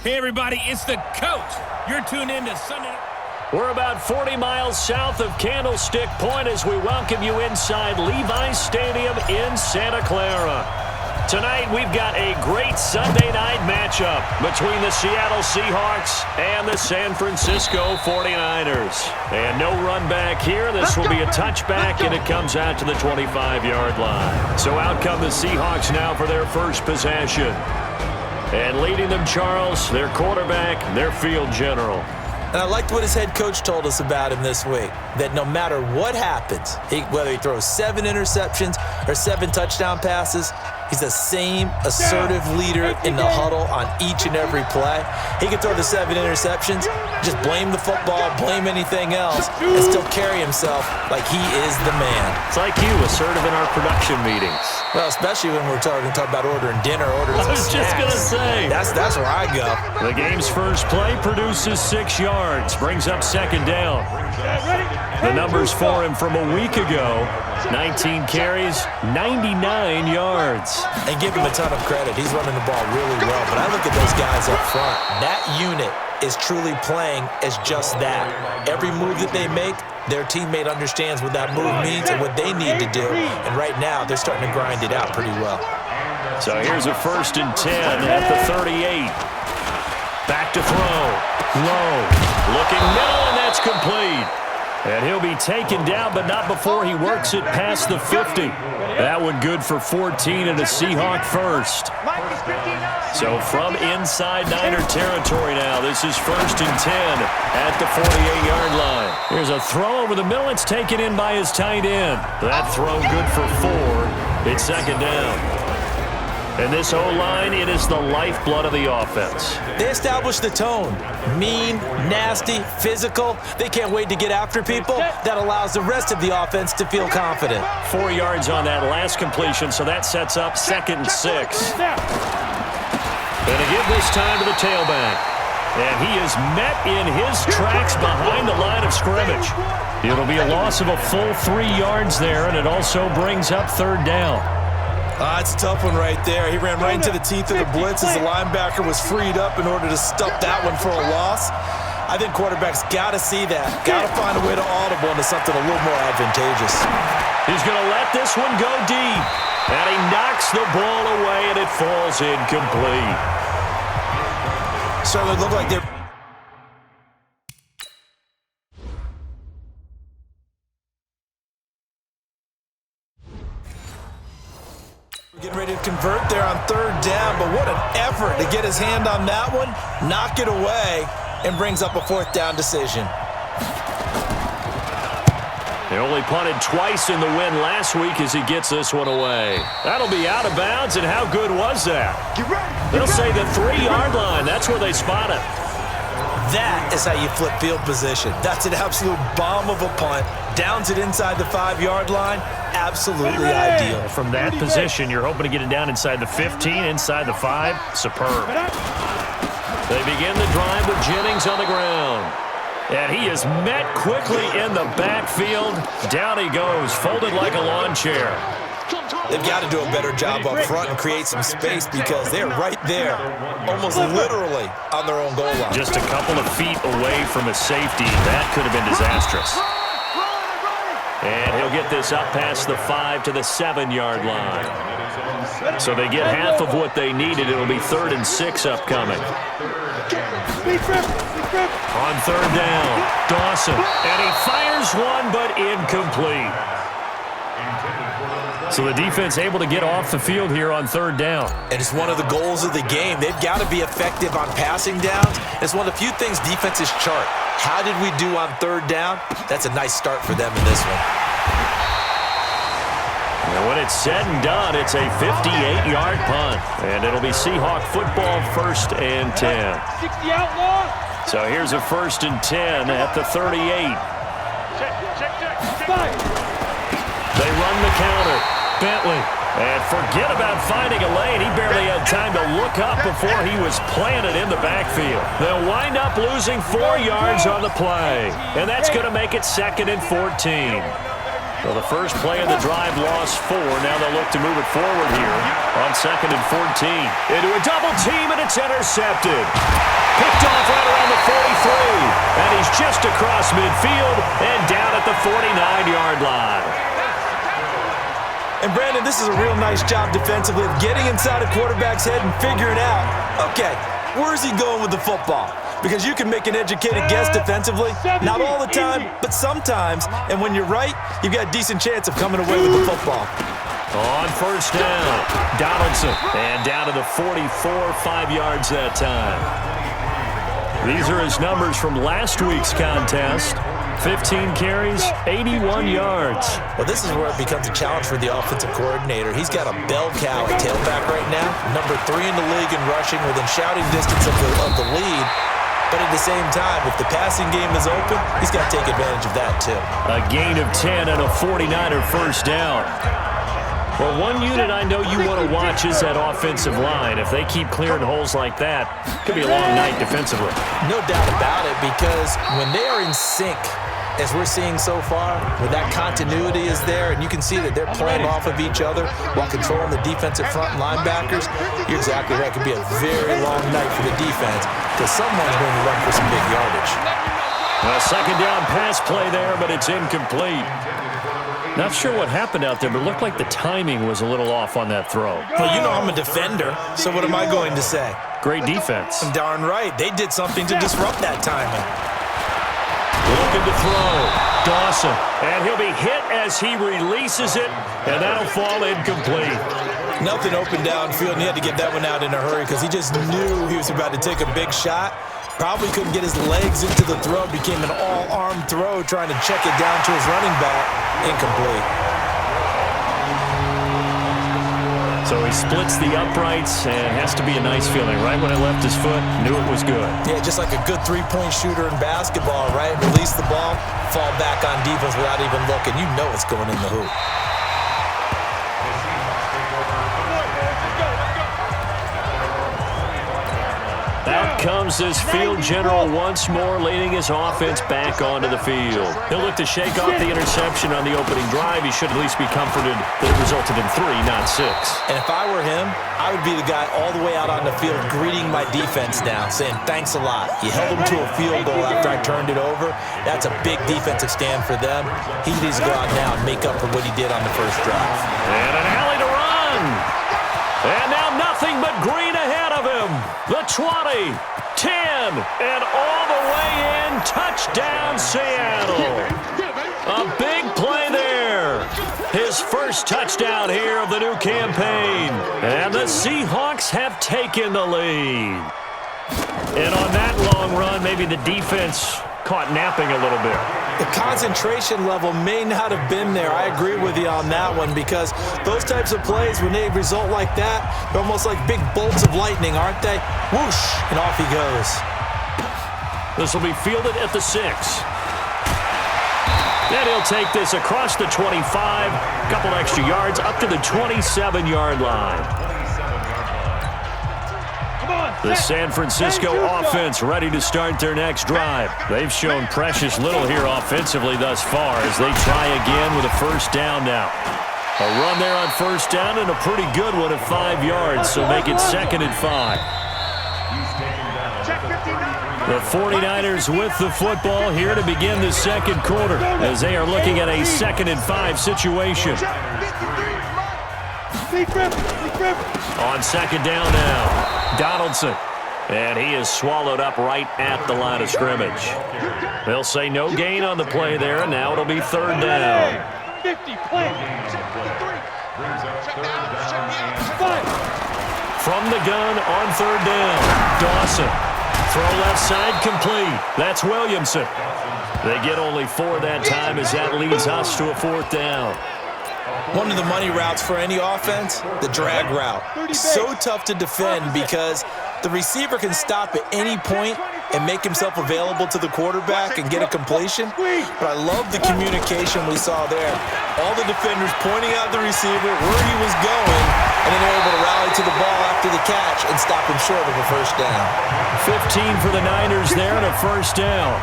Hey, everybody, it's the coach. You're tuned in to Sunday. We're about 40 miles south of Candlestick Point as we welcome you inside Levi's Stadium in Santa Clara. Tonight, we've got a great Sunday night matchup between the Seattle Seahawks and the San Francisco 49ers. And no run back here. This will be a touchback, and it comes out to the 25-yard line. So out come the Seahawks now for their first possession. And leading them, Charles, their quarterback, their field general. And I liked what his head coach told us about him this week, that no matter what happens, whether he throws 7 interceptions or 7 touchdown passes, he's the same assertive leader in the huddle on each and every play. He can throw the 7 interceptions, just blame the football, blame anything else, and still carry himself like he is the man. It's like you, assertive in our production meetings. Well, especially when we're talking about ordering dinner, ordering I was just going to say. That's where I go. The game's first play produces 6 yards, brings up second down. The numbers for him from a week ago, 19 carries, 99 yards. And give him a ton of credit. He's running the ball really well. But I look at those guys up front. That unit is truly playing as just that. Every move that they make, their teammate understands what that move means and what they need to do. And right now, they're starting to grind it out pretty well. So here's a 1st and 10 at the 38. Back to throw. Low. Looking middle, and that's complete. And he'll be taken down, but not before he works it past the 50. That one good for 14 and a Seahawk first. So from inside Niner territory now, this is 1st and 10 at the 48-yard line. Here's a throw over the middle. It's taken in by his tight end. That throw good for 4. It's second down. And this O-line, it is the lifeblood of the offense. They establish the tone. Mean, nasty, physical. They can't wait to get after people. That allows the rest of the offense to feel confident. 4 yards on that last completion, so that sets up 2nd and 6. And to give this time to the tailback. And he is met in his tracks behind the line of scrimmage. It'll be a loss of a full 3 yards there, and it also brings up 3rd down. It's a tough one right there. He ran right into the teeth of the blitz as the linebacker was freed up in order to stop that one for a loss. I think quarterbacks got to see that. Got to find a way to audible into something a little more advantageous. He's going to let this one go deep. And he knocks the ball away, and it falls incomplete. Certainly looked like they're getting ready to convert there on 3rd down, but what an effort to get his hand on that one, knock it away, and brings up a 4th down decision. They only punted twice in the win last week as he gets this one away. That'll be out of bounds, and how good was that? They'll say the 3-yard line. That's where they spot it. That is how you flip field position. That's an absolute bomb of a punt. Downs it inside the 5-yard line. Absolutely ideal. From that position, you're hoping to get it down inside the 15, inside the 5. Superb. They begin the drive with Jennings on the ground. And he is met quickly in the backfield. Down he goes, folded like a lawn chair. They've got to do a better job up front and create some space because they're right there, almost literally on their own goal line. Just a couple of feet away from a safety. That could have been disastrous. And he'll get this up past the 5 to the 7-yard line. So they get half of what they needed. It'll be 3rd and 6 upcoming. On 3rd down, Dawson. And he fires one, but incomplete. So the defense able to get off the field here on 3rd down. And it's one of the goals of the game. They've got to be effective on passing downs. It's one of the few things defenses chart. How did we do on 3rd down? That's a nice start for them in this one. And when it's said and done, it's a 58-yard punt. And it'll be Seahawk football 1st and 10. 60 outlaw. So here's a 1st and 10 at the 38. They run the counter. Bentley. And forget about finding a lane. He barely had time to look up before he was planted in the backfield. They'll wind up losing 4 yards on the play. And that's going to make it 2nd and 14. Well, the first play of the drive lost 4. Now they'll look to move it forward here on 2nd and 14. Into a double team, and it's intercepted. Picked off right around the 43. And he's just across midfield and down at the 49-yard line. And, Brandon, this is a real nice job defensively of getting inside a quarterback's head and figuring out, okay, where's he going with the football? Because you can make an educated guess defensively. Not all the time, but sometimes. And when you're right, you've got a decent chance of coming away with the football. On first down, Donaldson. And down to the 44, 5 yards that time. These are his numbers from last week's contest. 15 carries, 81 yards. Well, this is where it becomes a challenge for the offensive coordinator. He's got a bell cow at tailback right now, number 3 in the league in rushing, within shouting distance of the lead. But at the same time, if the passing game is open, he's got to take advantage of that too. A gain of 10 and a 49er first down. Well, one unit I know you want to watch is that offensive line. If they keep clearing holes like that, it could be a long night defensively. No doubt about it, because when they are in sync, as we're seeing so far, when that continuity is there, and you can see that they're playing off of each other while controlling the defensive front linebackers, you're exactly right. It could be a very long night for the defense because someone's going to run for some big yardage. A second down pass play there, but it's incomplete. Not sure what happened out there, but it looked like the timing was a little off on that throw. Well, you know I'm a defender, so what am I going to say? Great defense. I'm darn right. They did something to disrupt that timing. Looking to throw. Dawson. And he'll be hit as he releases it, and that'll fall incomplete. Nothing open downfield, and he had to get that one out in a hurry because he just knew he was about to take a big shot. Probably couldn't get his legs into the throw. Became an all-arm throw trying to check it down to his running back. Incomplete. So he splits the uprights, and it has to be a nice feeling. Right when it left his foot, knew it was good. Yeah, just like a good three-point shooter in basketball, right? Release the ball, fall back on defense without even looking. You know it's going in the hoop. Out comes this field general once more, leading his offense back onto the field. He'll look to shake off the interception on the opening drive. He should at least be comforted that it resulted in 3, not 6. And if I were him, I would be the guy all the way out on the field greeting my defense now, saying thanks a lot. You held them to a field goal after I turned it over. That's a big defensive stand for them. He needs to go out now and make up for what he did on the first drive. And an alley to run. And now nothing but green ahead of him. The 20, 10, and all the way in. Touchdown, Seattle. A big play there. His first touchdown here of the new campaign. And the Seahawks have taken the lead. And on that long run, maybe the defense caught napping a little bit. The concentration level may not have been there. I agree with you on that one because those types of plays, when they result like that, they're almost like big bolts of lightning, aren't they? Whoosh, and off he goes. This will be fielded at the 6. Then he'll take this across the 25, a couple extra yards, up to the 27-yard line. The San Francisco offense ready to start their next drive. They've shown precious little here offensively thus far as they try again with a first down now. A run there on first down and a pretty good one at 5 yards, so make it 2nd and 5. The 49ers with the football here to begin the second quarter as they are looking at a 2nd and 5 situation. On second down now. Donaldson, and he is swallowed up right at the line of scrimmage. They'll say no gain on the play there, and now it'll be 3rd down. 50, play. From the gun on 3rd down, Dawson. Throw left side complete. That's Williamson. They get only 4 that time as that leads us to a 4th down. One of the money routes for any offense, the drag route. So tough to defend because the receiver can stop at any point and make himself available to the quarterback and get a completion. But I love the communication we saw there. All the defenders pointing out the receiver, where he was going, and then they're able to rally to the ball after the catch and stop him short of a first down. 15 for the Niners there and a first down.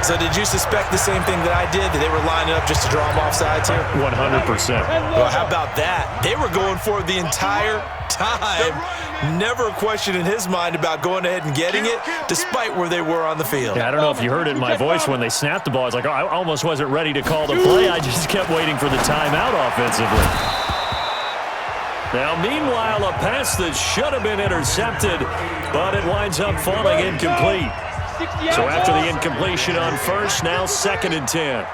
So did you suspect the same thing that I did, that they were lining up just to draw them off sides here? 100%. Well, how about that? They were going for it the entire time. Never a question in his mind about going ahead and getting it, despite where they were on the field. Yeah, I don't know if you heard it in my voice when they snapped the ball. It's like, oh, I almost wasn't ready to call the play. I just kept waiting for the timeout offensively. Now, meanwhile, a pass that should have been intercepted, but it winds up falling incomplete. So after the incompletion on first, now 2nd and 10.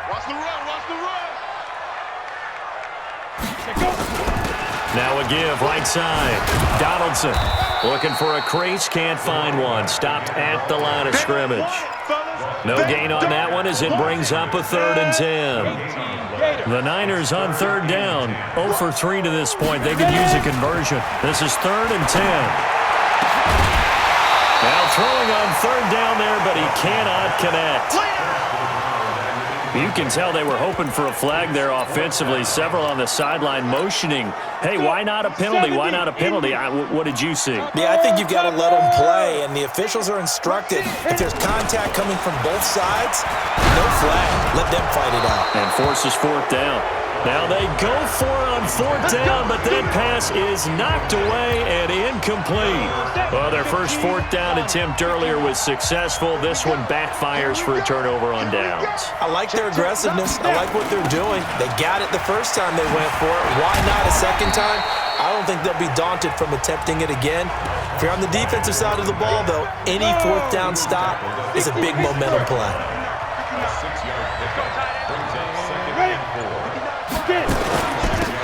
Now a give, right side. Donaldson looking for a crease, can't find one. Stopped at the line of scrimmage. No gain on that one as it brings up a 3rd and 10. The Niners on 3rd down. 0 for 3 to this point. They could use a conversion. This is 3rd and 10. Now throwing on 3rd down there, but he cannot connect. You can tell they were hoping for a flag there offensively. Several on the sideline motioning, hey, why not a penalty? Why not a penalty? What did you see? Yeah, I think you've got to let them play, and the officials are instructed, if there's contact coming from both sides, no flag. Let them fight it out. And forces 4th down. Now they go for it on 4th down, but that pass is knocked away and incomplete. Well, their first 4th down attempt earlier was successful. This one backfires for a turnover on downs. I like their aggressiveness. I like what they're doing. They got it the first time they went for it. Why not a second time? I don't think they'll be daunted from attempting it again. If you're on the defensive side of the ball, though, any 4th down stop is a big momentum play.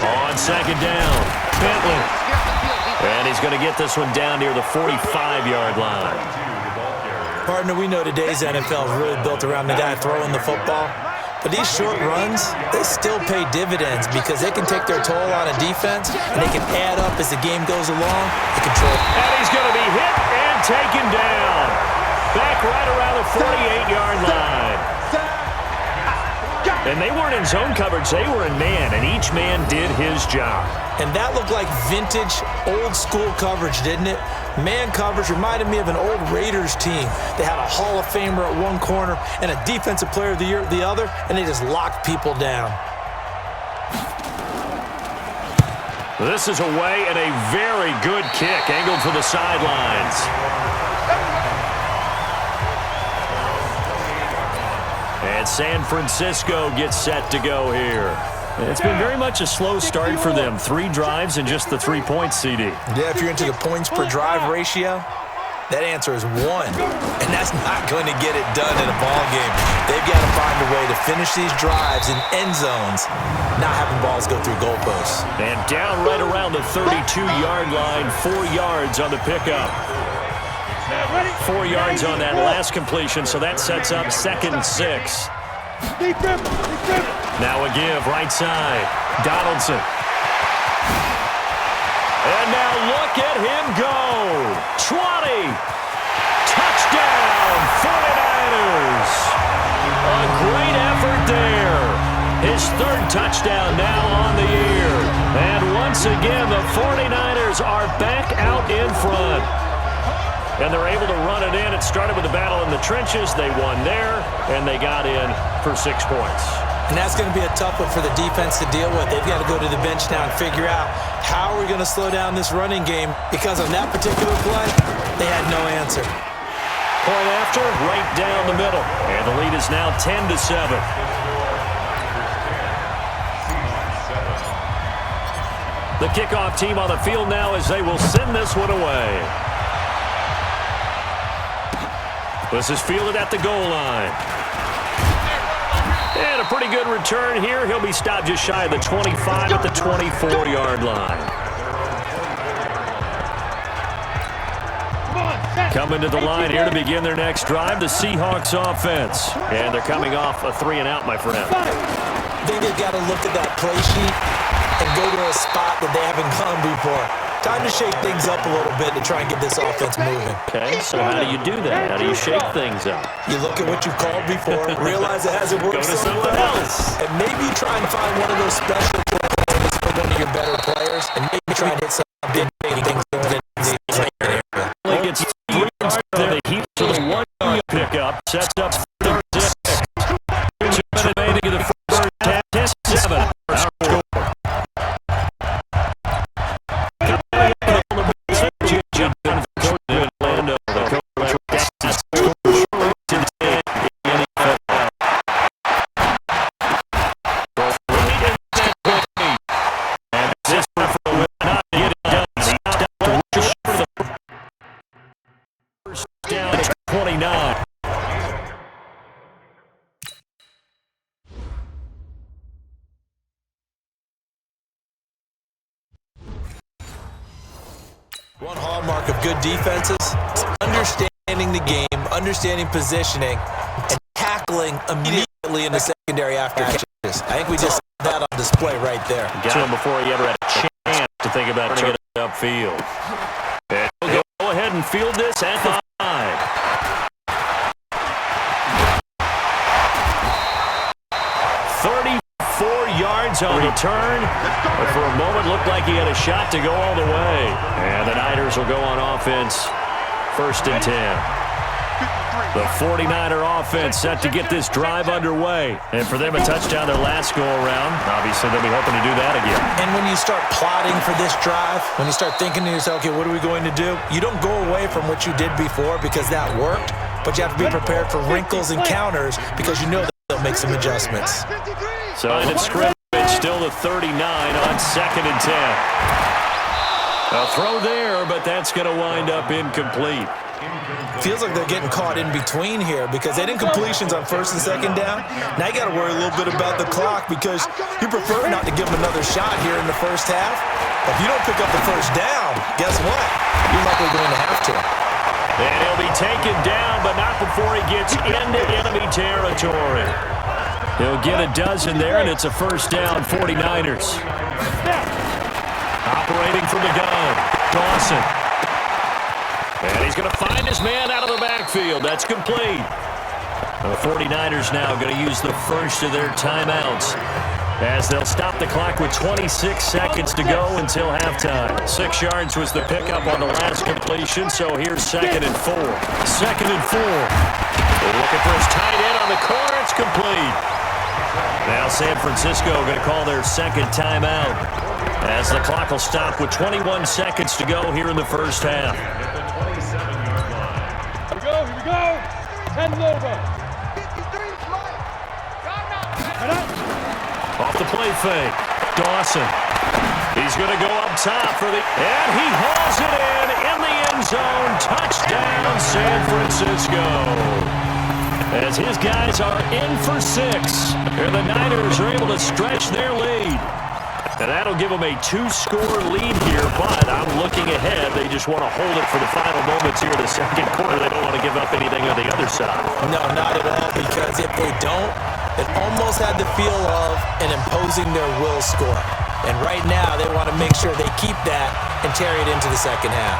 On 2nd down, Bentley. And he's going to get this one down near the 45-yard line. Partner, we know today's NFL is really built around the guy throwing the football. But these short runs, they still pay dividends because they can take their toll on a defense, and they can add up as the game goes along. They control. And he's going to be hit and taken down. Back right around the 48-yard line. And they weren't in zone coverage. They were in man, and each man did his job. And that looked like vintage, old-school coverage, didn't it? Man coverage reminded me of an old Raiders team. They had a Hall of Famer at one corner and a Defensive Player of the Year at the other, and they just locked people down. This is away and a very good kick, angled for the sidelines. And San Francisco gets set to go here. It's been very much a slow start for them. 3 drives and just the 3 points, CD. Yeah, if you're into the points per drive ratio, that answer is 1. And that's not going to get it done in a ball game. They've got to find a way to finish these drives in end zones, not having balls go through goalposts. And down right around the 32-yard line, 4 yards on the pickup. 4 yards on that last completion, so that sets up 2nd and 6. Now a give, right side. Donaldson. And now look at him go. 20. Touchdown, 49ers. A great effort there. His 3rd touchdown now on the year. And once again, the 49ers are back out in front. And they're able to run it in. It started with a battle in the trenches. They won there, and they got in for 6 points. And that's going to be a tough one for the defense to deal with. They've got to go to the bench now and figure out how are we going to slow down this running game, because on that particular play, they had no answer. Point after, right down the middle. And the lead is now 10-7. The kickoff team on the field now as they will send this one away. This is fielded at the goal line. And a pretty good return here. He'll be stopped just shy of the 25 at the 24-yard line. Coming to the line here to begin their next drive, the Seahawks offense. And they're coming off a 3-and-out, my friend. I think they've got to look at that play sheet and go to a spot that they haven't gone before. Time to shake things up a little bit to try and get this offense moving. Okay, so how do you do that? How do you shake things up? You look at what you've called before, realize it hasn't worked Go to something else. and maybe try and find one of those special plays for one of your better players, and maybe try and hit some big things going in the area. Only gets 3 yards there. They keep to the 1 pickup. Sets up 3rd and 6. One hallmark of good defenses is understanding the game, understanding positioning, and tackling immediately in the secondary after catches. I think we just saw that on display right there. Got to him before he ever had a chance to think about turning it upfield. And he'll go ahead and field this at the 5. 34 yards on return. But for a moment, looked like he had a shot to go all the way. And the Niners will go on offense. 1st and 10. The 49er offense set to get this drive underway. And for them, a touchdown their last go-around. Obviously, they'll be hoping to do that again. And when you start plotting for this drive, when you start thinking to yourself, okay, what are we going to do? You don't go away from what you did before because that worked, but you have to be prepared for wrinkles and counters because you know that they'll make some adjustments. So in scrimmage, still the 39 on 2nd and 10. A throw there, but that's going to wind up incomplete. Feels like they're getting caught in between here because they didn't completions on 1st and 2nd down. Now you got to worry a little bit about the clock because you prefer not to give them another shot here in the first half. If you don't pick up the first down, guess what? You're likely going to have to. And he'll be taken down, but not before he gets into enemy territory. He'll get a dozen there, and it's a 1st down, 49ers. Operating from the gun, Dawson. And he's going to find his man out of the backfield. That's complete. The 49ers now going to use the first of their timeouts as they'll stop the clock with 26 seconds to go until halftime. 6 yards was the pickup on the last completion, so here's 2nd and 4. 2nd and 4. They're looking for his tight end on the corner. It's complete. Now San Francisco going to call their 2nd timeout as the clock will stop with 21 seconds to go here in the first half. Here we go. 10 over. Off the play fake, Dawson. He's going to go up top for the, and he hauls it in the end zone. Touchdown, San Francisco. As his guys are in for 6. And the Niners are able to stretch their lead. And that'll give them a 2-score lead here, but I'm looking ahead. They just want to hold it for the final moments here in the second quarter. They don't want to give up anything on the other side. No, not at all, because if they don't, it almost had the feel of an imposing their will score. And right now, they want to make sure they keep that and carry it into the second half.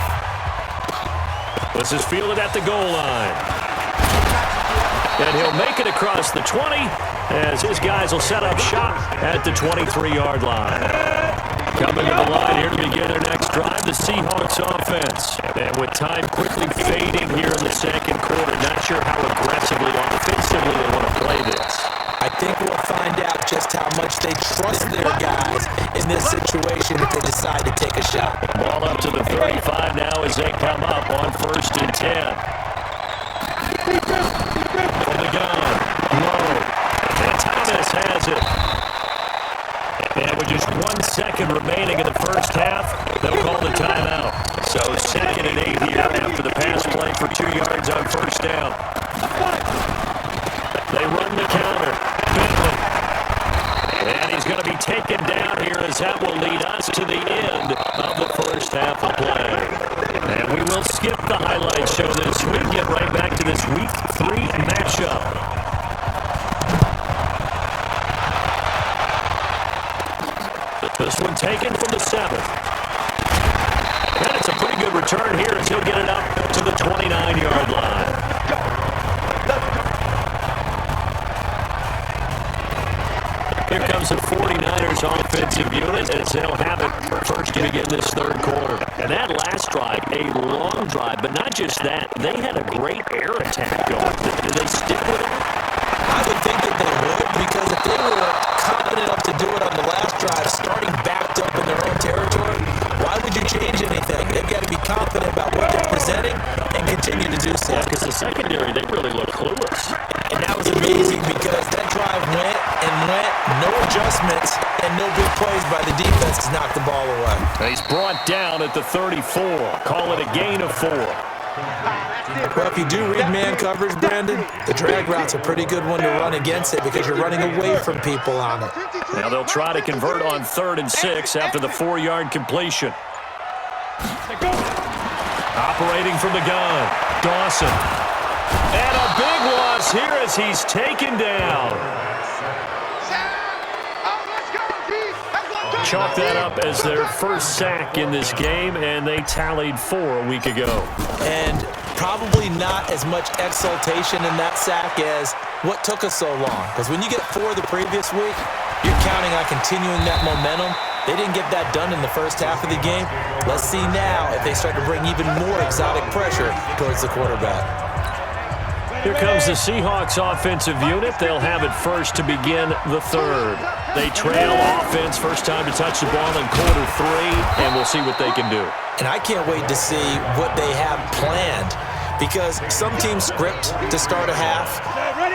This is fielded at the goal line. And he'll make it across the 20 as his guys will set up shop at the 23-yard line. Coming to the line here to begin their next drive, the Seahawks offense. And with time quickly fading here in the second quarter, not sure how aggressively or offensively they want to play this. I think we'll find out just how much they trust their guys in this situation if they decide to take a shot. Ball up to the 35 now as they come up on 1st and 10. From the gun, low, and Thomas has it. And with just 1 second remaining in the first half, they'll call the timeout. So 2nd and 8 here after the pass play for 2 yards on 1st down. They run the counter. Bentley. And he's going to be taken down here as that will lead us to the end of the first half of play. And we will skip the highlight show this week. Get right back to this Week 3 matchup. This one taken from the 7th. And it's a pretty good return here as he'll get it up to the 29-yard line. Here comes the 49ers offensive unit as they'll have it first to begin this third quarter. And that last drive, a long drive, but not just that. They had a great air attack going. Did they stick with it? I would think that they would, because if they were confident enough to do it on the last drive, starting backed up in their own territory, why would you change anything? They've got to be confident about what they're presenting and continue to do so. Yeah, because the secondary, they really look clueless. And that was amazing because that drive went and went, no adjustments, and no big plays by the defense to knock the ball away. He's brought down at the 34. Call it a gain of 4. Well, if you do read man coverage, Brandon, the drag route's a pretty good one to run against it because you're running away from people on it. Now they'll try to convert on 3rd and 6 after the 4-yard completion. Operating from the gun, Dawson. And a big loss here as he's taken down. Chalk that up as their first sack in this game, and they tallied 4 a week ago. And probably not as much exultation in that sack as what took us so long. Because when you get 4 the previous week, you're counting on continuing that momentum. They didn't get that done in the first half of the game. Let's see now if they start to bring even more exotic pressure towards the quarterback. Here comes the Seahawks offensive unit. They'll have it first to begin the third. They trail offense, first time to touch the ball in quarter 3, and we'll see what they can do. And I can't wait to see what they have planned, because some teams script to start a half.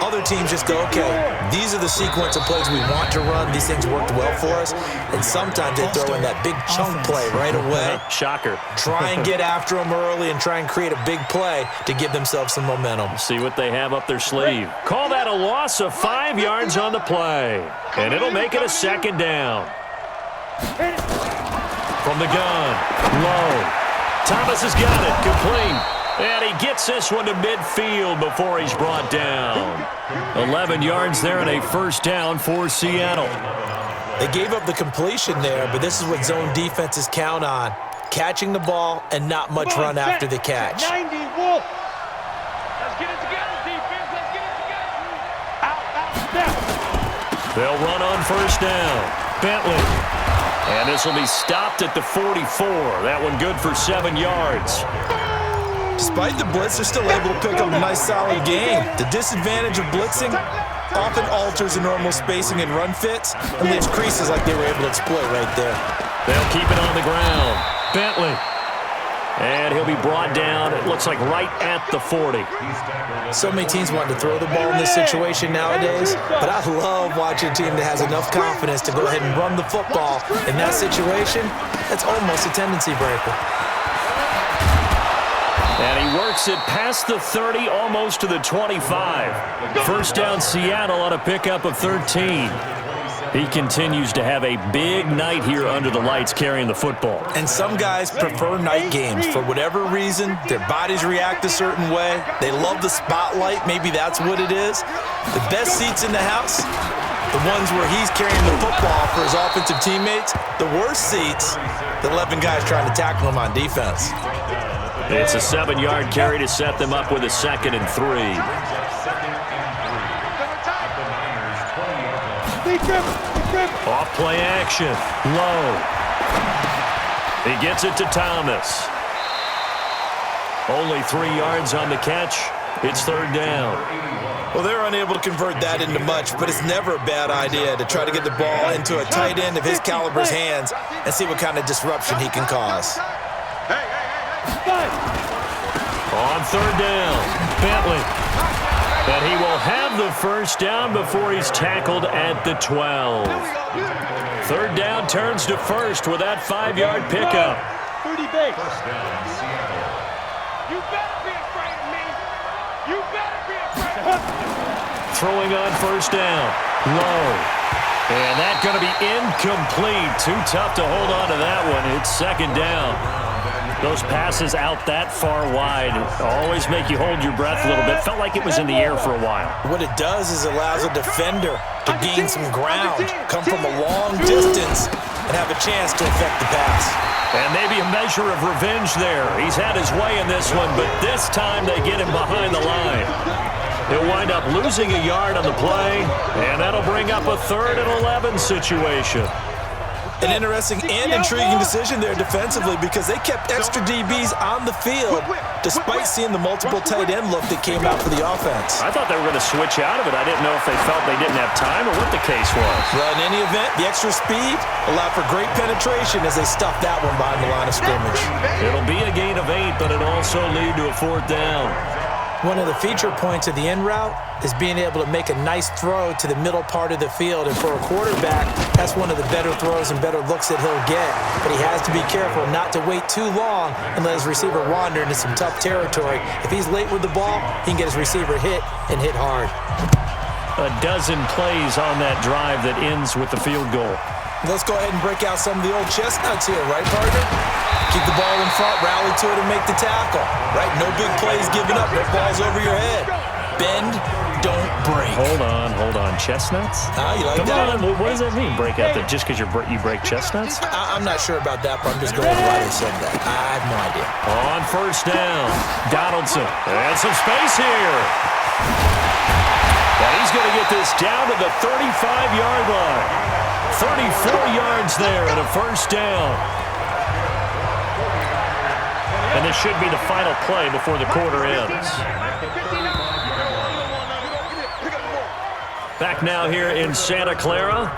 Other teams just go, okay, these are the sequence of plays we want to run. These things worked well for us. And sometimes they throw in that big chunk play right away. Shocker. Try and get after them early and try and create a big play to give themselves some momentum. See what they have up their sleeve. Call that a loss of 5 yards on the play. And it'll make it a second down. From the gun, low. Thomas has got it, complete. And he gets this one to midfield before he's brought down. 11 yards there and a first down for Seattle. They gave up the completion there, but this is what zone defenses count on. Catching the ball and not much run after the catch. 90, Wolf. Let's get it together, defense. Let's get it together. Out, step. They'll run on first down. Bentley. And this will be stopped at the 44. That one good for 7 yards. Despite the blitz, they're still able to pick up a nice, solid gain. The disadvantage of blitzing often alters the normal spacing and run fits and leaves creases like they were able to exploit right there. They'll keep it on the ground. Bentley. And he'll be brought down, it looks like right at the 40. So many teams want to throw the ball in this situation nowadays, but I love watching a team that has enough confidence to go ahead and run the football. In that situation, that's almost a tendency breaker. And he works it past the 30, almost to the 25. First down Seattle on a pickup of 13. He continues to have a big night here under the lights carrying the football. And some guys prefer night games. For whatever reason, their bodies react a certain way. They love the spotlight. Maybe that's what it is. The best seats in the house, the ones where he's carrying the football for his offensive teammates. The worst seats, the 11 guys trying to tackle him on defense. It's a 7-yard carry to set them up with a 2nd and 3. Off play action. Low. He gets it to Thomas. Only 3 yards on the catch. It's 3rd down. Well, they're unable to convert that into much, but it's never a bad idea to try to get the ball into a tight end of his caliber's hands and see what kind of disruption he can cause. On 3rd down, Bentley. And he will have the first down before he's tackled at the 12. 3rd down turns to 1st with that 5-yard pickup. 30 base. You better be afraid of me. You better be afraid of me. Throwing on 1st down, low. And that's going to be incomplete. Too tough to hold on to that one. It's 2nd down. Those passes out that far wide always make you hold your breath a little bit. Felt like it was in the air for a while. What it does is allows a defender to gain some ground, come from a long distance, and have a chance to affect the pass. And maybe a measure of revenge there. He's had his way in this one, but this time they get him behind the line. He'll wind up losing a yard on the play, and that'll bring up a 3rd and 11 situation. An interesting and intriguing decision there defensively, because they kept extra DBs on the field despite seeing the multiple tight end look that came out for the offense. I thought they were going to switch out of it. I didn't know if they felt they didn't have time or what the case was. Well, in any event, the extra speed allowed for great penetration as they stuffed that one behind the line of scrimmage. It'll be a gain of 8, but it'll also lead to a 4th down. One of the feature points of the in route is being able to make a nice throw to the middle part of the field. And for a quarterback, that's one of the better throws and better looks that he'll get. But he has to be careful not to wait too long and let his receiver wander into some tough territory. If he's late with the ball, he can get his receiver hit and hit hard. A dozen plays on that drive that ends with the field goal. Let's go ahead and break out some of the old chestnuts here, right, partner? Keep the ball in front, rally to it, and make the tackle. Right? No big plays given up. No balls over your head. Bend, don't break. Hold on. Chestnuts? You like Come that? on, what does that mean, break out? Just because you break chestnuts? I'm not sure about that, but I'm just going with why they said that. I have no idea. On first down, Donaldson. And some space here. And he's going to get this down to the 35-yard line. 34 yards there and a first down. And this should be the final play before the quarter ends. Back now here in Santa Clara.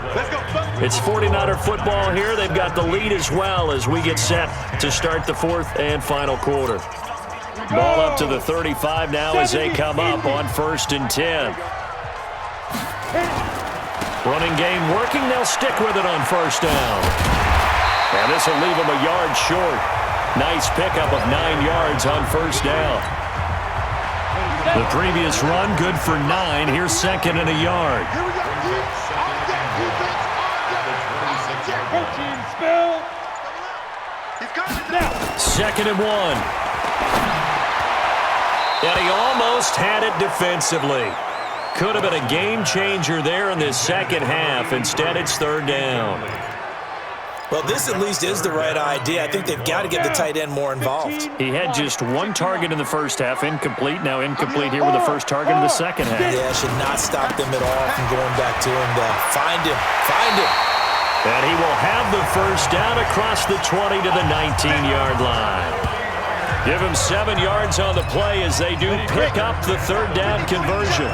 It's 49er football here. They've got the lead as well as we get set to start the fourth and final quarter. Ball up to the 35 now as they come up on 1st and 10. Running game working. They'll stick with it on first down. And this will leave them a yard short. Nice pickup of 9 yards on first down. The previous run, good for 9. Here's 2nd and a yard. Here we go. Spell. He's coming now. 2nd and 1. And he almost had it defensively. Could have been a game changer there in this second half. Instead, it's 3rd down. Well, this at least is the right idea. I think they've got to get the tight end more involved. He had just 1 target in the first half, incomplete. Now incomplete here with the first target in the second half. Yeah, should not stop them at all from going back to him. Find him. And he will have the first down across the 20 to the 19-yard line. Give him 7 yards on the play as they do pick up the 3rd down conversion.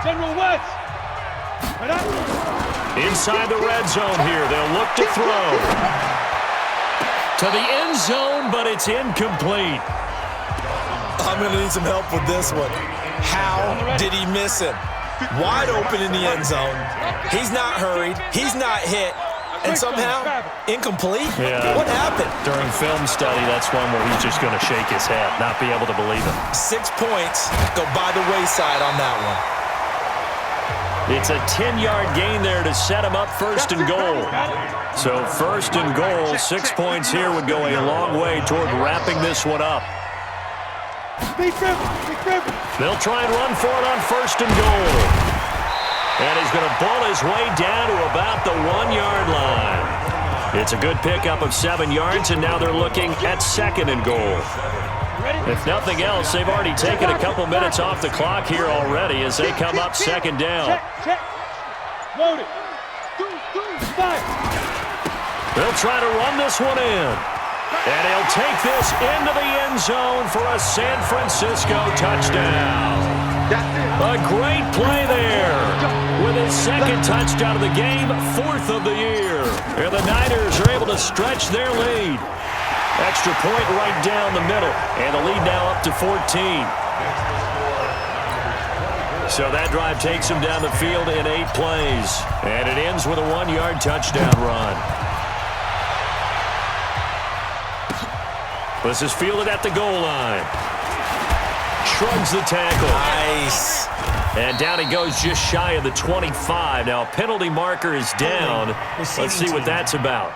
General West. Inside the red zone here, they'll look to throw. To the end zone, but it's incomplete. I'm going to need some help with this one. How did he miss him? Wide open in the end zone. He's not hurried. He's not hit. And somehow, incomplete? Yeah. What happened? During film study, that's one where he's just going to shake his head, not be able to believe it. 6 points go by the wayside on that one. It's a 10-yard gain there to set him up 1st and goal. So 1st and goal, 6 points here would go a long way toward wrapping this one up. They'll try and run for it on 1st and goal. And he's going to bull his way down to about the 1-yard line. It's a good pickup of 7 yards, and now they're looking at 2nd and goal. If nothing else, they've already taken a couple minutes off the clock here already as they come up 2nd down. Check. Load it. Fire. They'll try to run this one in. And he'll take this into the end zone for a San Francisco touchdown. A great play there. With his 2nd touchdown of the game, 4th of the year. And the Niners are able to stretch their lead. Extra point right down the middle. And the lead now up to 14. So that drive takes him down the field in 8 plays. And it ends with a 1-yard touchdown run. This is fielded at the goal line. Shrugs the tackle. Nice. And down he goes just shy of the 25. Now a penalty marker is down. Let's see what that's about.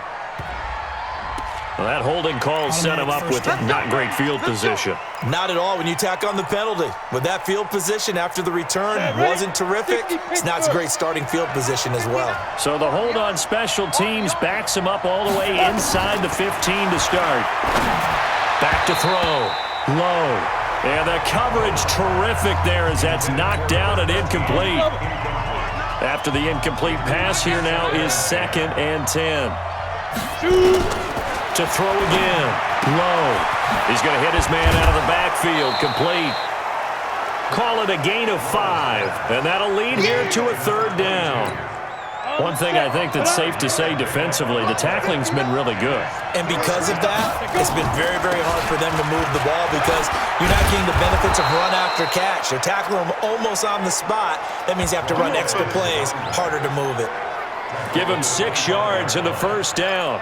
Well, that holding call set him up with not great field position. Not at all when you tack on the penalty. With that field position after the return wasn't terrific. It's not a great starting field position as well. So the hold on special teams backs him up all the way inside the 15 to start. Back to throw. Low. And the coverage terrific there as that's knocked down and incomplete. After the incomplete pass, here now is 2nd and 10. To throw again. Low. He's going to hit his man out of the backfield. Complete. Call it a gain of 5. And that'll lead here to a 3rd down. One thing I think that's safe to say defensively, the tackling's been really good. And because of that, it's been very, very hard for them to move the ball because you're not getting the benefits of run after catch. They're tackling them almost on the spot. That means you have to run extra plays, harder to move it. Give him 6 yards in the first down.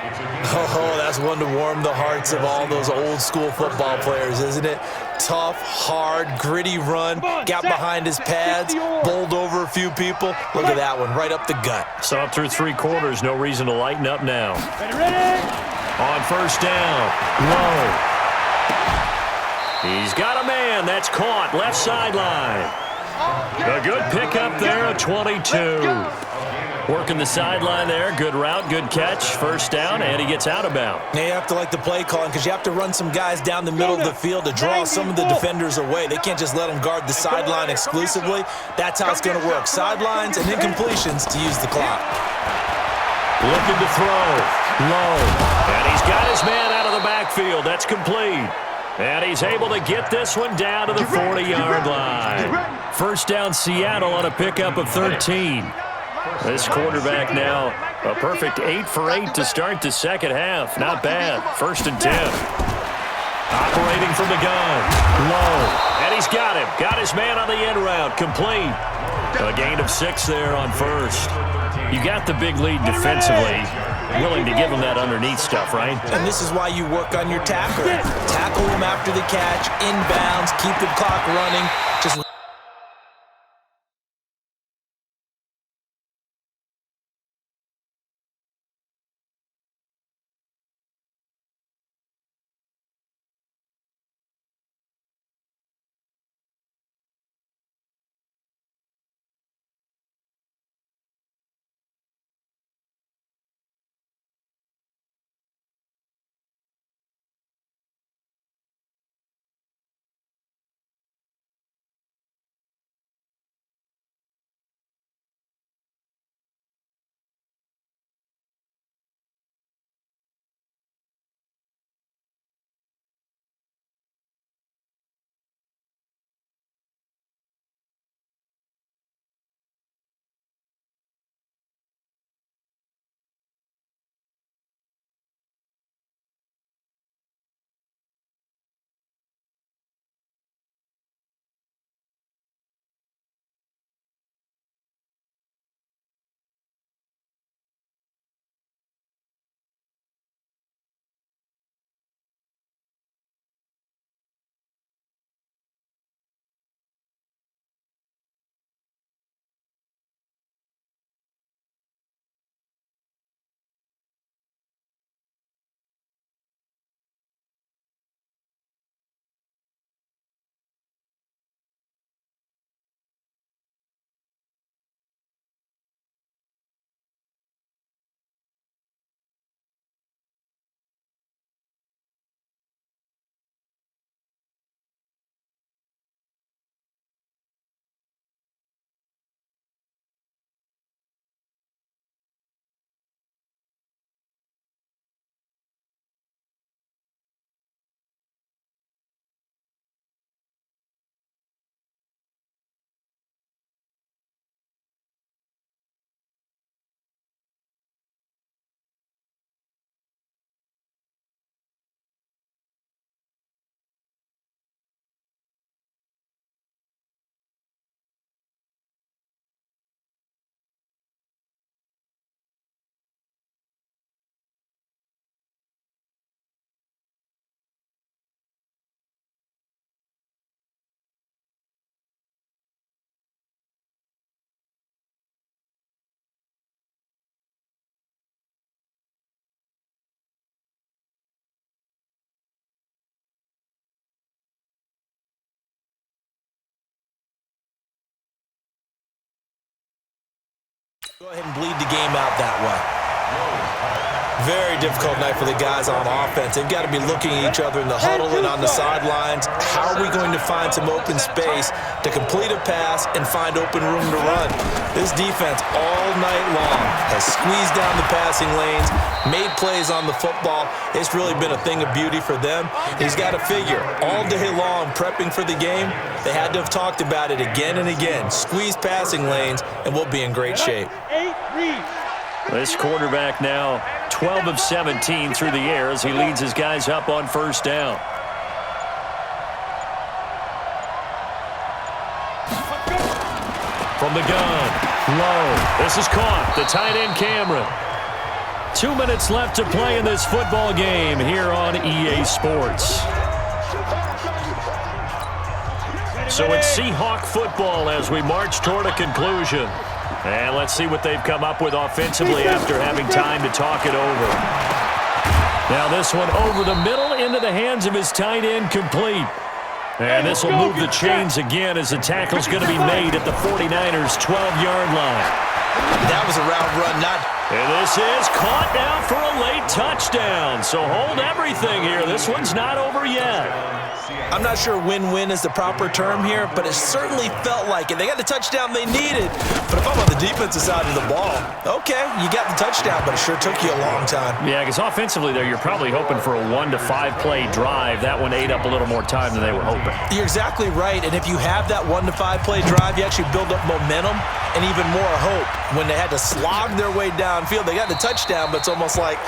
Oh, that's one to warm the hearts of all those old school football players, isn't it? Tough, hard, gritty run, got behind his pads, bowled over a few people. Look at that one, right up the gut. So up through 3 quarters, no reason to lighten up now. Ready? On first down, Lowe. He's got a man. That's caught. Left sideline. A good pickup there at 22. Working the sideline there. Good route, good catch. First down, and he gets out of bounds. Now you have to like the play calling because you have to run some guys down the middle of the field to draw some of the defenders away. They can't just let them guard the sideline exclusively. That's how it's going to work. Sidelines and incompletions to use the clock. Looking to throw. Low. And he's got his man out of the backfield. That's complete. And he's able to get this one down to the 40-yard line. First down, Seattle on a pickup of 13. This quarterback now a perfect 8 for 8 to start the second half. Not bad. First and 10. Operating from the gun. Low. And he's got him. Got his man on the end route. Complete. A gain of 6 there on first. You got the big lead defensively. Willing to give him that underneath stuff, right? And this is why you work on your tackle. Tackle him after the catch, inbounds, keep the clock running. Just go ahead and bleed the game out that way. Very difficult night for the guys on offense. They've got to be looking at each other in the huddle and on the sidelines. How are we going to find some open space to complete a pass and find open room to run? This defense all night long has squeezed down the passing lanes, made plays on the football. It's really been a thing of beauty for them. He's got to figure all day long prepping for the game, they had to have talked about it again and again. Squeeze passing lanes, and we'll be in great shape. This quarterback now 12 of 17 through the air as he leads his guys up on first down. From the gun, Low. This is caught. The tight end Cameron. 2 minutes left to play in this football game here on EA Sports. So it's Seahawk football as we march toward a conclusion. And let's see what they've come up with offensively after having time to talk it over. Now this one over the middle into the hands of his tight end, complete. And this will move the chains again as the tackle's going to be made at the 49ers' 12-yard line. That was a route run, not... And this is caught now for a late touchdown. So hold everything here. This one's not over yet. I'm not sure win-win is the proper term here, but it certainly felt like it. They got the touchdown they needed. But if I'm on the defensive side of the ball, okay, you got the touchdown, but it sure took you a long time. Yeah, because offensively there, you're probably hoping for a 1 to 5 play drive. That one ate up a little more time than they were hoping. You're exactly right, and if you have that 1 to 5 play drive, you actually build up momentum and even more hope. When they had to slog their way downfield, they got the touchdown, but it's almost like,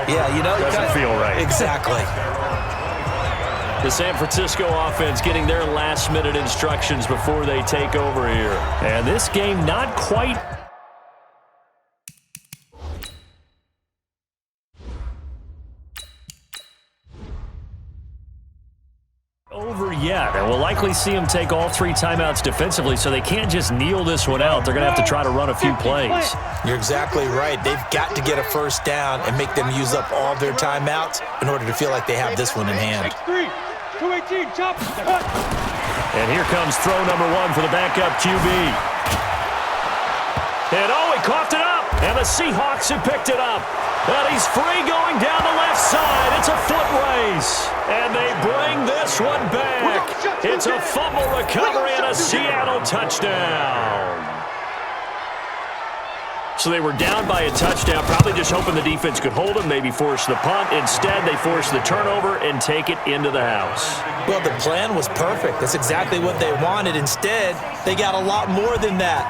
doesn't feel right. Exactly. The San Francisco offense getting their last-minute instructions before they take over here. And this game not quite over yet. And we'll likely see them take all 3 timeouts defensively, so they can't just kneel this one out. They're going to have to try to run a few plays. You're exactly right. They've got to get a first down and make them use up all their timeouts in order to feel like they have this one in hand. 218, chop. And here comes throw number 1 for the backup QB. And he coughed it up. And the Seahawks have picked it up. And he's free going down the left side. It's a foot race. And they bring this one back. It's a fumble recovery and a Seattle touchdown. So they were down by a touchdown, probably just hoping the defense could hold them, maybe force the punt. Instead, they force the turnover and take it into the house. Well, the plan was perfect. That's exactly what they wanted. Instead, they got a lot more than that.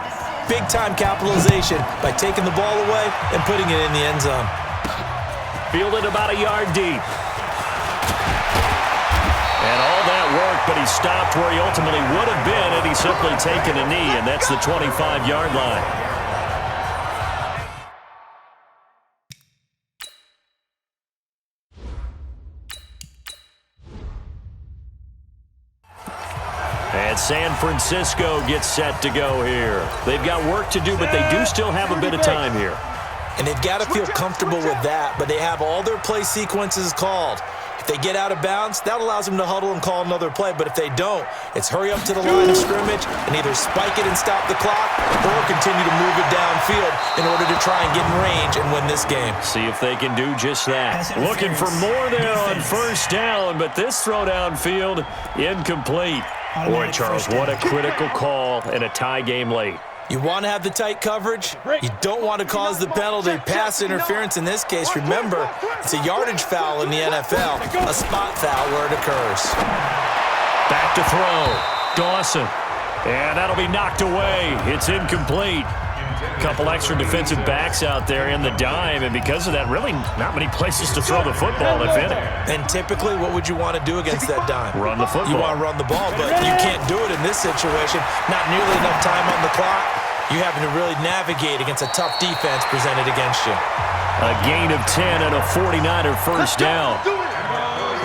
Big-time capitalization by taking the ball away and putting it in the end zone. Fielded about a yard deep. And all that work, but he stopped where he ultimately would have been had he simply taken a knee, and that's the 25-yard line. And San Francisco gets set to go here. They've got work to do, but they do still have a bit of time here. And they've got to feel comfortable with that, but they have all their play sequences called. If they get out of bounds, that allows them to huddle and call another play. But if they don't, it's hurry up to the line of scrimmage and either spike it and stop the clock or continue to move it downfield in order to try and get in range and win this game. See if they can do just that. Looking for more there on first down, but this throw downfield, incomplete. Boy, Charles, what a critical call in a tie game late. You want to have the tight coverage. You don't want to cause the penalty. Pass interference in this case. Remember, it's a yardage foul in the NFL, a spot foul where it occurs. Back to throw. Dawson. And that'll be knocked away. It's incomplete. Couple extra defensive backs out there in the dime, and because of that, really not many places to throw the football, if any. And typically, what would you want to do against that dime? Run the football. You want to run the ball, but you can't do it in this situation. Not nearly enough time on the clock. You having to really navigate against a tough defense presented against you. A gain of 10 and a 49er first down.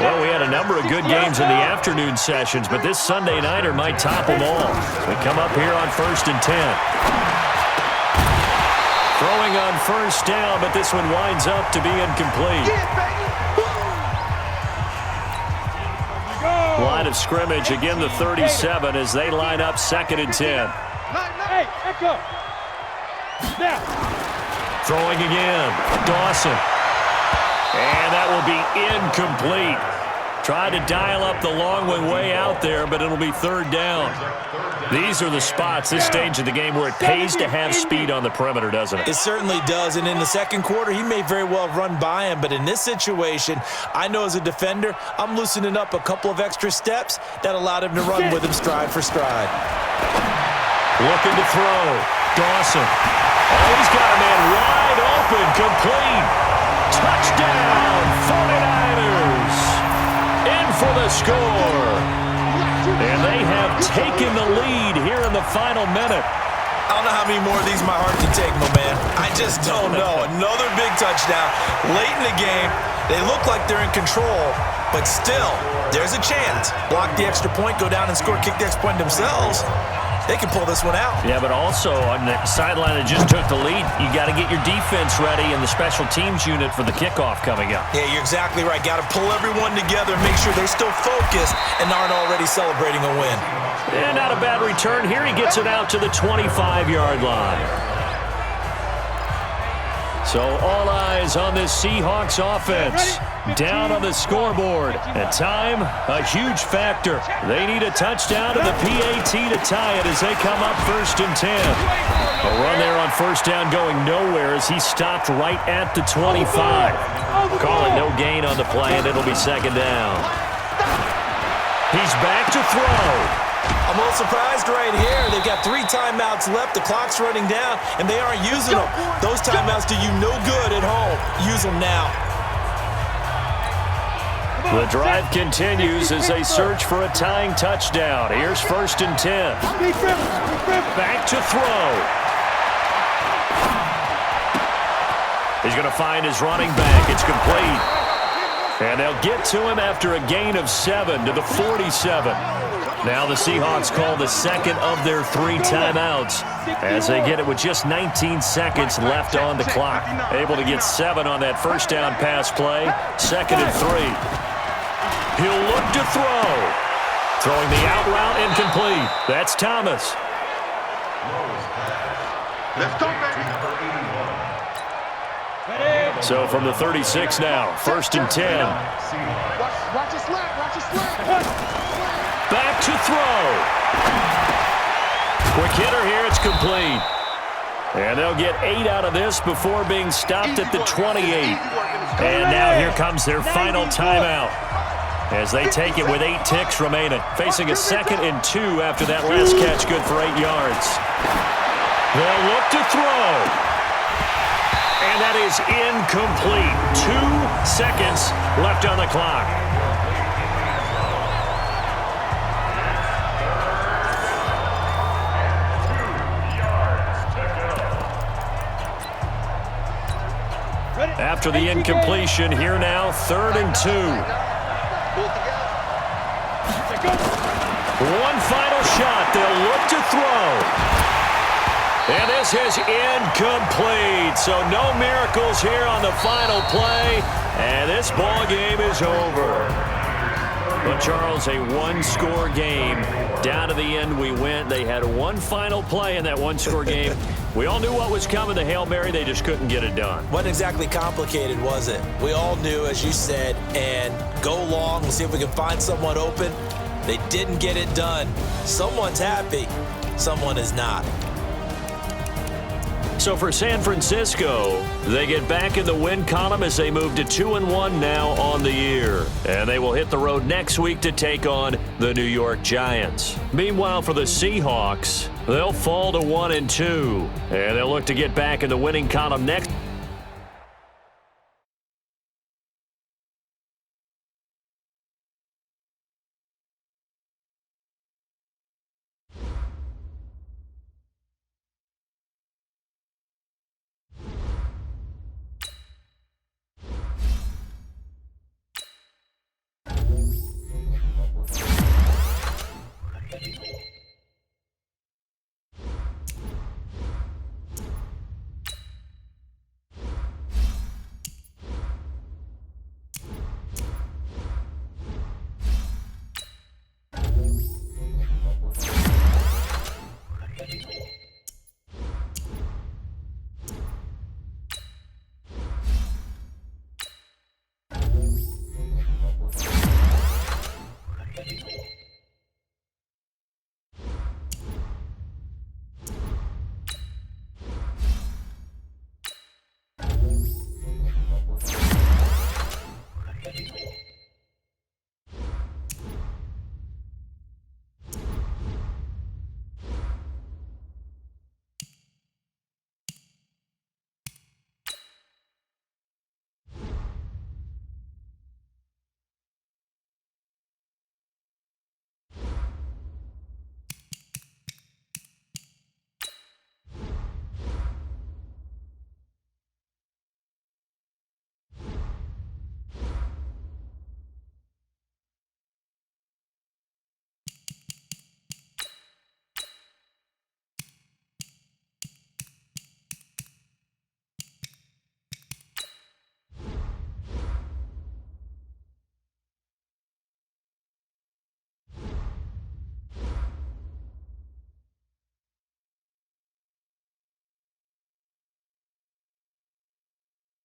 Well, we had a number of good games in the afternoon sessions, but this Sunday nighter might top them all. We come up here on 1st and 10. Throwing on first down, but this one winds up to be incomplete. Line of scrimmage, again the 37 as they line up 2nd and 10. Hey, echo. Now. Throwing again, Dawson. And that will be incomplete. Tried to dial up the long one way out there, but it'll be 3rd down. These are the spots, this stage of the game, where it pays to have speed on the perimeter, doesn't it? It certainly does, and in the second quarter, he may very well run by him, but in this situation, I know as a defender, I'm loosening up a couple of extra steps that allowed him to run with him stride for stride. Looking to throw. Dawson. Oh, he's got a man wide open, complete. Touchdown, 49ers. In for the score. And they have taken the lead here in the final minute. I don't know how many more of these my heart can take, my man. I just don't know. Another big touchdown late in the game. They look like they're in control, but still, there's a chance. Block the extra point, go down and score, kick the extra point themselves. they can pull this one out. Yeah, but also on the sideline that just took the lead, you got to get your defense ready and the special teams unit for the kickoff coming up. Yeah, you're exactly right. Got to pull everyone together, make sure they're still focused and aren't already celebrating a win. And not a bad return here. He gets it out to the 25-yard line. So all eyes on this Seahawks offense. Down on the scoreboard. And time, a huge factor. They need a touchdown and the PAT to tie it as they come up 1st and 10. A run there on 1st down going nowhere as he stopped right at the 25. Call it no gain on the play, and it'll be 2nd down. He's back to throw. I'm a little surprised right here. They've got 3 timeouts left. The clock's running down, and they aren't using them. Those timeouts do you no good at home. Use them now. The drive continues as they search for a tying touchdown. Here's 1st and 10. Back to throw. He's going to find his running back. It's complete. And they'll get to him after a gain of 7 to the 47. Now the Seahawks call the 2nd of their 3 timeouts as they get it with just 19 seconds left on the clock. Able to get 7 on that 1st down pass play. 2nd and 3. He'll look to throw. Throwing the out route incomplete. That's Thomas. Let's go, baby. So from the 36 now, 1st and 10. Watch his lap, watch his lap. Back to throw. Quick hitter here, it's complete. And they'll get 8 out of this before being stopped at the 28. And now here comes their final timeout as they take it with 8 ticks remaining. Facing a 2nd and 2 after that last catch, good for 8 yards. They'll look to throw. And that is incomplete. 2 seconds left on the clock. After the incompletion, here now, 3rd and 2. One final shot. They'll look to throw. And this is incomplete. So no miracles here on the final play. And this ball game is over. But, Charles, a one-score game. Down to the end we went. They had one final play in that one-score game. We all knew what was coming, the Hail Mary. They just couldn't get it done. Wasn't exactly complicated, was it? We all knew, as you said, and go long. We'll see if we can find someone open. They didn't get it done. Someone's happy. Someone is not. So for San Francisco, they get back in the win column as they move to 2-1 now on the year. And they will hit the road next week to take on the New York Giants. Meanwhile, for the Seahawks, they'll fall to 1-2. And they'll look to get back in the winning column next